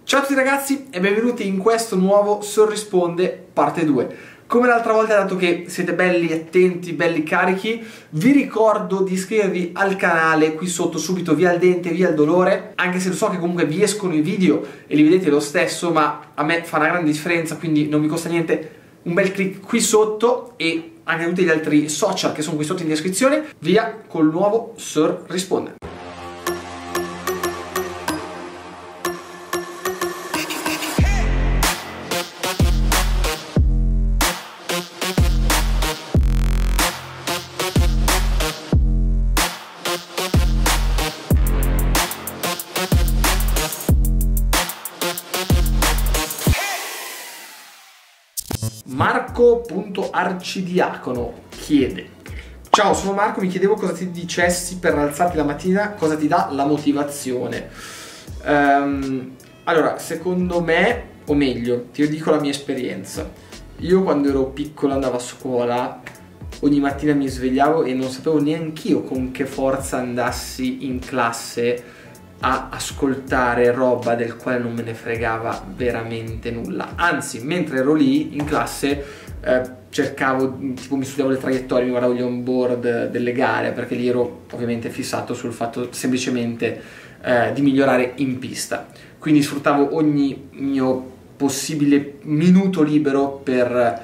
Ciao a tutti ragazzi e benvenuti in questo nuovo Sorrisponde parte 2. Come l'altra volta, dato che siete belli attenti, belli carichi, vi ricordo di iscrivervi al canale qui sotto subito, via il dente, via il dolore, anche se lo so che comunque vi escono i video e li vedete lo stesso, ma a me fa una grande differenza, quindi non vi costa niente un bel click qui sotto e anche tutti gli altri social che sono qui sotto in descrizione. Via col nuovo Sorrisponde. Marco.arcidiacono chiede: ciao, sono Marco, mi chiedevo cosa ti dicessi per alzarti la mattina, cosa ti dà la motivazione. Allora, secondo me, o meglio, ti dico la mia esperienza. Io quando ero piccolo andavo a scuola, ogni mattina mi svegliavo e non sapevo neanch'io con che forza andassi in classe a ascoltare roba del quale non me ne fregava veramente nulla. Anzi, mentre ero lì in classe cercavo, tipo mi studiavo le traiettorie, mi guardavo gli on-board delle gare, perché lì ero ovviamente fissato sul fatto semplicemente di migliorare in pista. Quindi sfruttavo ogni mio possibile minuto libero per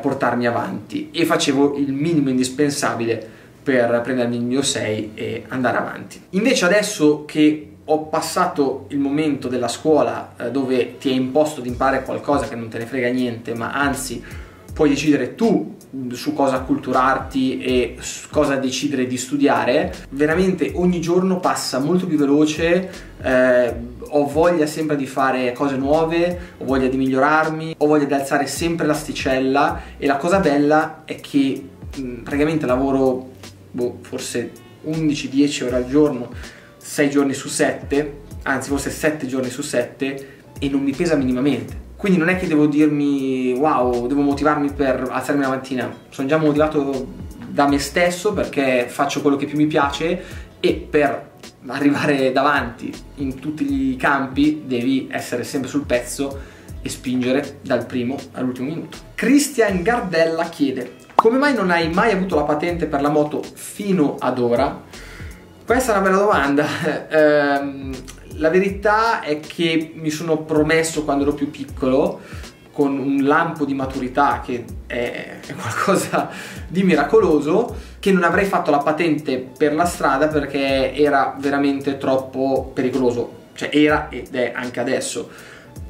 portarmi avanti e facevo il minimo indispensabile per prendermi il mio 6 e andare avanti. Invece adesso che ho passato il momento della scuola dove ti è imposto di imparare qualcosa che non te ne frega niente, ma anzi puoi decidere tu su cosa acculturarti e su cosa decidere di studiare, veramente ogni giorno passa molto più veloce, ho voglia sempre di fare cose nuove, ho voglia di migliorarmi, ho voglia di alzare sempre l'asticella e la cosa bella è che praticamente lavoro forse 11-10 ore al giorno, 6 giorni su 7, anzi forse 7 giorni su 7, e non mi pesa minimamente. Quindi non è che devo dirmi wow, devo motivarmi per alzarmi la mattina, sono già motivato da me stesso perché faccio quello che più mi piace e per arrivare davanti in tutti i campi devi essere sempre sul pezzo e spingere dal primo all'ultimo minuto. Christian Gardella chiede: come mai non hai mai avuto la patente per la moto fino ad ora? Questa è una bella domanda. La verità è che mi sono promesso quando ero più piccolo, con un lampo di maturità che è qualcosa di miracoloso, che non avrei fatto la patente per la strada perché era veramente troppo pericoloso. Cioè era ed è anche adesso.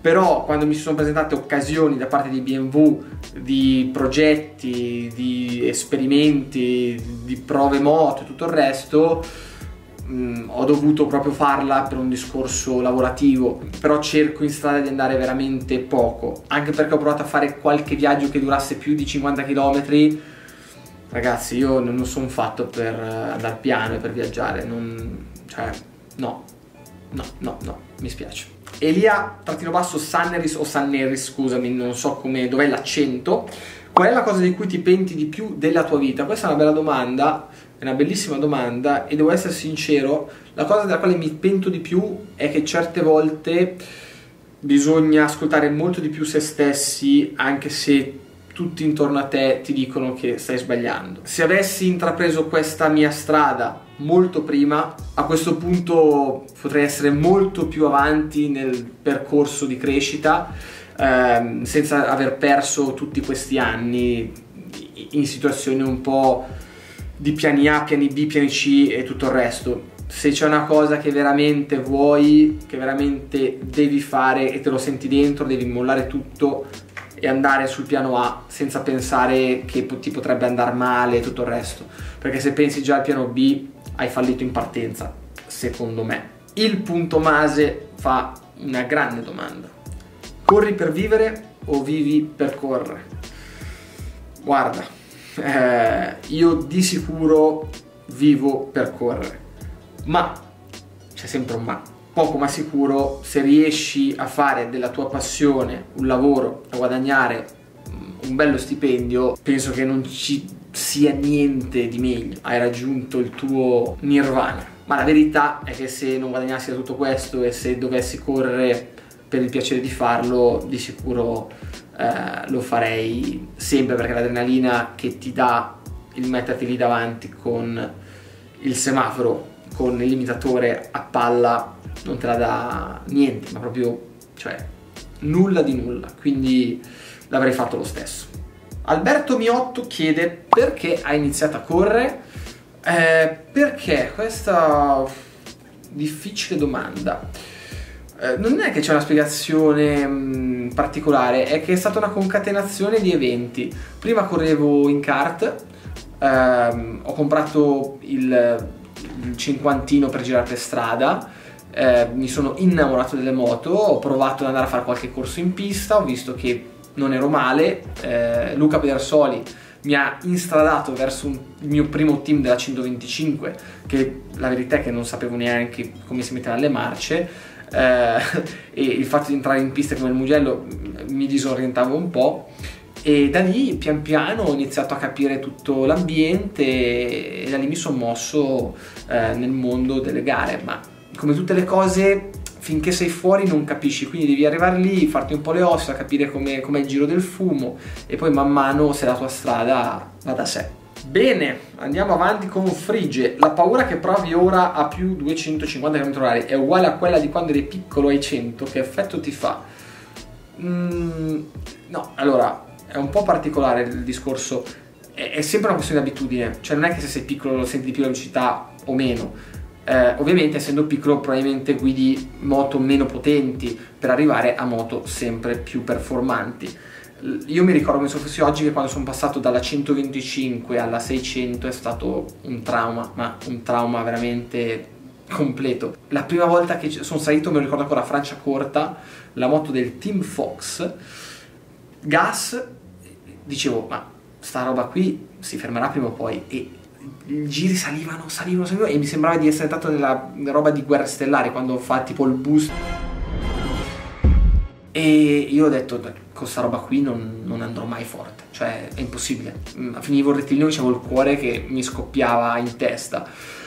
Però quando mi sono presentate occasioni da parte di BMW, di progetti, di esperimenti, di prove moto e tutto il resto, ho dovuto proprio farla per un discorso lavorativo. Però cerco in strada di andare veramente poco, anche perché ho provato a fare qualche viaggio che durasse più di 50 km. Ragazzi, io non sono fatto per andare piano e per viaggiare, cioè no, mi spiace. Elia-Sanneris o Sanneris, scusami, non so dov'è l'accento. Qual è la cosa di cui ti penti di più della tua vita? Questa è una bella domanda, è una bellissima domanda e devo essere sincero, la cosa della quale mi pento di più è che certe volte bisogna ascoltare molto di più se stessi, anche se tutti intorno a te ti dicono che stai sbagliando. Se avessi intrapreso questa mia strada molto prima, a questo punto potrei essere molto più avanti nel percorso di crescita, senza aver perso tutti questi anni in situazioni un po' di piani A, piani B, piani C e tutto il resto. Se c'è una cosa che veramente vuoi, che veramente devi fare e te lo senti dentro, devi mollare tutto e andare sul piano A senza pensare che ti potrebbe andare male e tutto il resto, perché se pensi già al piano B hai fallito in partenza, secondo me. Il punto Mase fa una grande domanda: corri per vivere o vivi per correre? Guarda, io di sicuro vivo per correre, ma c'è sempre un ma. Poco ma sicuro, se riesci a fare della tua passione un lavoro, a guadagnare un bello stipendio, penso che non ci sia niente di meglio. Hai raggiunto il tuo nirvana. Ma la verità è che se non guadagnassi da tutto questo e se dovessi correre per il piacere di farlo di sicuro lo farei sempre, perché l'adrenalina che ti dà il metterti lì davanti con il semaforo, con il limitatore a palla, non te la dà niente, ma proprio, cioè, nulla di nulla, quindi l'avrei fatto lo stesso. Alberto Miotto chiede perché hai iniziato a correre. Perché? Questa difficile domanda. Non è che c'è una spiegazione particolare, è che è stata una concatenazione di eventi. Prima correvo in kart, ho comprato il cinquantino per girare per strada, mi sono innamorato delle moto, ho provato ad andare a fare qualche corso in pista, ho visto che non ero male, Luca Pedersoli mi ha instradato verso il mio primo team della 125, che la verità è che non sapevo neanche come si mettevano le marce, e il fatto di entrare in pista come il Mugello mi disorientava un po', e da lì pian piano ho iniziato a capire tutto l'ambiente e da lì mi sono mosso nel mondo delle gare. Ma come tutte le cose, finché sei fuori non capisci, quindi devi arrivare lì, farti un po' le ossa, capire com'è il giro del fumo, e poi man mano, se la tua strada va da sé. Bene, andiamo avanti con Frigge. La paura che provi ora a più 250 km/h è uguale a quella di quando eri piccolo ai 100? Che effetto ti fa? No, allora, è un po' particolare il discorso, è sempre una questione di abitudine, cioè non è che se sei piccolo senti di più la velocità o meno. Ovviamente essendo piccolo probabilmente guidi moto meno potenti per arrivare a moto sempre più performanti. Io mi ricordo come se fosse oggi che quando sono passato dalla 125 alla 600 è stato un trauma, ma un trauma veramente completo. La prima volta che sono salito, me lo ricordo ancora, a Franciacorta, la moto del Team Fox, gas, dicevo ma sta roba qui si fermerà prima o poi, e i giri salivano e mi sembrava di essere entrato nella roba di Guerre Stellari, quando fa tipo il boost, e io ho detto con sta roba qui non andrò mai forte, cioè è impossibile. Finivo il rettilineo, c'avevo il cuore che mi scoppiava in testa.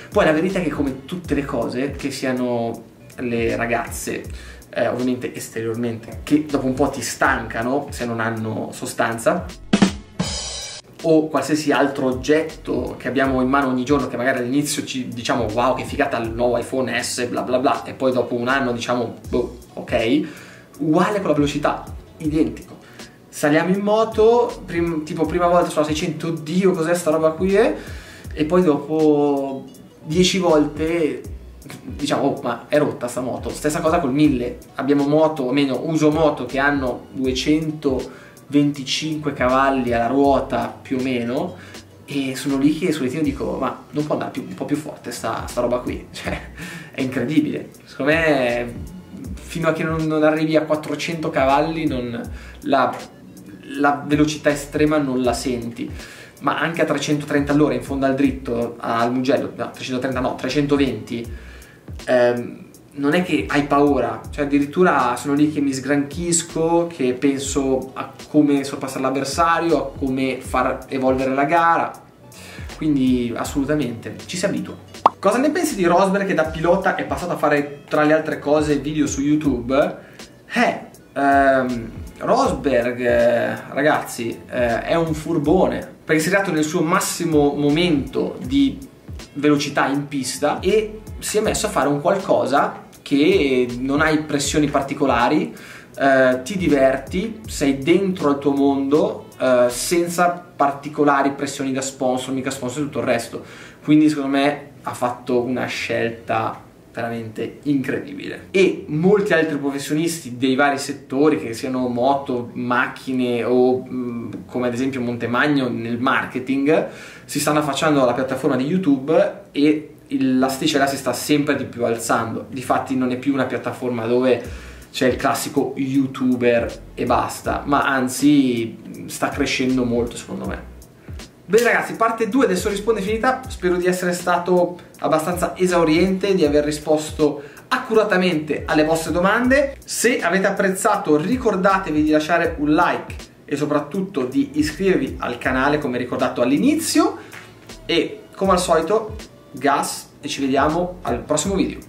Poi la verità è che, come tutte le cose, che siano le ragazze, ovviamente esteriormente, che dopo un po' ti stancano se non hanno sostanza, o qualsiasi altro oggetto che abbiamo in mano ogni giorno, che magari all'inizio ci diciamo wow che figata il nuovo iPhone S bla bla bla, e poi dopo un anno diciamo boh, ok, uguale con la velocità, identico. Saliamo in moto, tipo prima volta sulla 600, oddio cos'è sta roba qui, e poi dopo 10 volte diciamo oh, ma è rotta sta moto. Stessa cosa col 1000, abbiamo moto, o meno uso moto che hanno 225 cavalli alla ruota più o meno, e sono lì che sul rettilineo dico ma non può andare un po' più forte sta roba qui, cioè è incredibile. Secondo me fino a che non arrivi a 400 cavalli la velocità estrema non la senti, ma anche a 330 all'ora in fondo al dritto al Mugello, no 330 no 320, non è che hai paura, cioè addirittura sono lì che mi sgranchisco, che penso a come sorpassare l'avversario, a come far evolvere la gara, quindi assolutamente ci si abitua. Cosa ne pensi di Rosberg che da pilota è passato a fare, tra le altre cose, video su YouTube? Rosberg, ragazzi, è un furbone, perché si è arrivato nel suo massimo momento di velocità in pista e si è messo a fare un qualcosa che non hai pressioni particolari, ti diverti, sei dentro al tuo mondo, senza particolari pressioni da sponsor, mica sponsor e tutto il resto. Quindi secondo me ha fatto una scelta veramente incredibile. E molti altri professionisti dei vari settori, che siano moto, macchine o come ad esempio Montemagno nel marketing, si stanno affacciando alla piattaforma di YouTube e l'asticella si sta sempre di più alzando. Difatti non è più una piattaforma dove c'è il classico youtuber e basta, ma anzi sta crescendo molto secondo me. Bene ragazzi, parte 2 adesso risponde finita, spero di essere stato abbastanza esauriente, di aver risposto accuratamente alle vostre domande. Se avete apprezzato ricordatevi di lasciare un like e soprattutto di iscrivervi al canale come ricordato all'inizio, e come al solito gas, e ci vediamo al prossimo video.